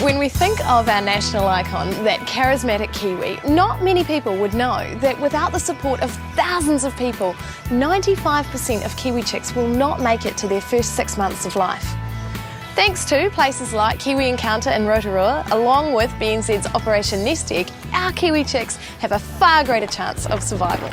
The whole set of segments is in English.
When we think of our national icon, that charismatic Kiwi, not many people would know that without the support of thousands of people, 95% of Kiwi chicks will not make it to their first 6 months of life. Thanks to places like Kiwi Encounter in Rotorua, along with BNZ's Operation Nest Egg, our Kiwi chicks have a far greater chance of survival.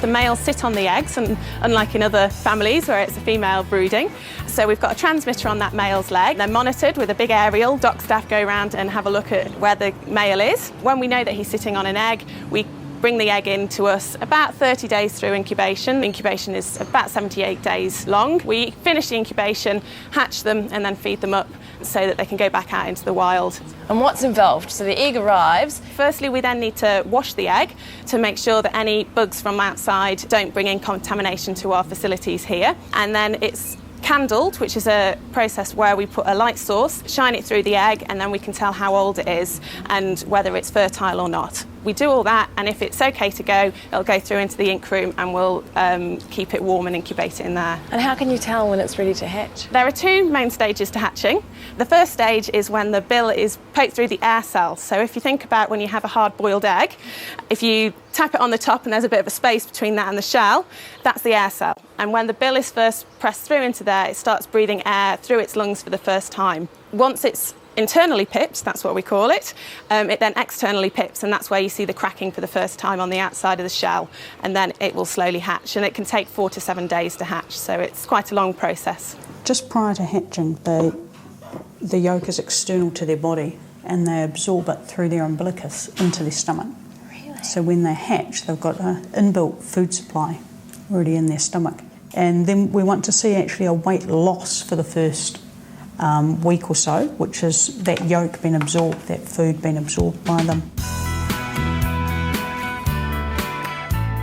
The males sit on the eggs, and unlike in other families where it's a female brooding. So we've got a transmitter on that male's leg. They're monitored with a big aerial. Dock staff go around and have a look at where the male is. When we know that he's sitting on an egg, we bring the egg in to us about 30 days through incubation. Incubation is about 78 days long. We finish the incubation, hatch them, and then feed them up so that they can go back out into the wild. And what's involved? So the egg arrives. Firstly, we then need to wash the egg to make sure that any bugs from outside don't bring in contamination to our facilities here. And then it's candled, which is a process where we put a light source, shine it through the egg, and then we can tell how old it is and whether it's fertile or not. We do all that, and if it's okay to go, it'll go through into the ink room and we'll keep it warm and incubate it in there. And how can you tell when it's ready to hatch? There are two main stages to hatching. The first stage is when the bill is poked through the air cells. So if you think about when you have a hard-boiled egg, if you tap it on the top and there's a bit of a space between that and the shell, that's the air cell. And when the bill is first pressed through into there, it starts breathing air through its lungs for the first time. Once it's internally pipped, that's what we call it, it then externally pips, and that's where you see the cracking for the first time on the outside of the shell, and then it will slowly hatch, and it can take 4 to 7 days to hatch, so it's quite a long process. Just prior to hatching, the yolk is external to their body, and they absorb it through their umbilicus into their stomach. Really? So when they hatch, they've got an inbuilt food supply already in their stomach. And then we want to see actually a weight loss for the first week or so, which is that yolk being absorbed, that food being absorbed by them.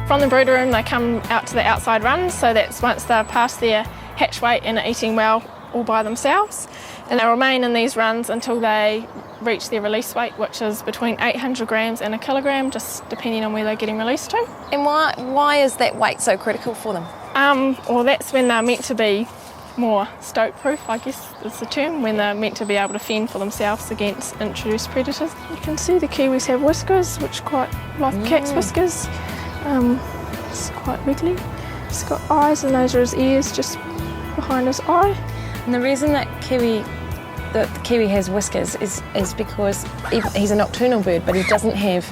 From the brooder room, they come out to the outside runs, so that's once they're past their hatch weight and are eating well all by themselves. And they remain in these runs until they reach their release weight, which is between 800 grams and a kilogram, just depending on where they're getting released to. And why is that weight so critical for them? Well, that's when they're meant to be more stoat-proof, I guess is the term, when they're meant to be able to fend for themselves against introduced predators. You can see the Kiwis have whiskers, which are quite like cat's whiskers. It's quite wiggly. He's got eyes, and those are his ears just behind his eye. And the reason that the Kiwi has whiskers is because he's a nocturnal bird, but he doesn't have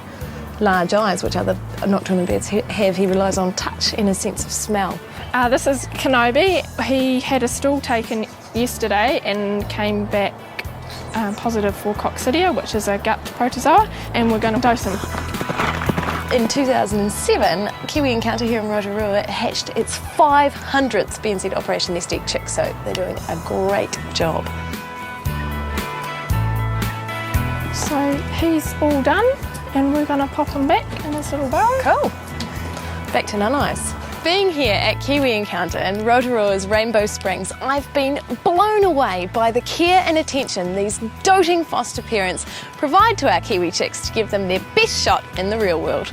large eyes, which other nocturnal birds have. He relies on touch and a sense of smell. This is Kenobi. He had a stool taken yesterday and came back positive for coccidia, which is a gut protozoa, and we're going to dose him. In 2007, Kiwi Encounter here in Rotorua hatched its 500th BNZ Operation Nest Egg chick, so they're doing a great job. So he's all done, and we're going to pop him back in this little barrel. Cool. Back to None Eyes. Being here at Kiwi Encounter in Rotorua's Rainbow Springs, I've been blown away by the care and attention these doting foster parents provide to our Kiwi chicks to give them their best shot in the real world.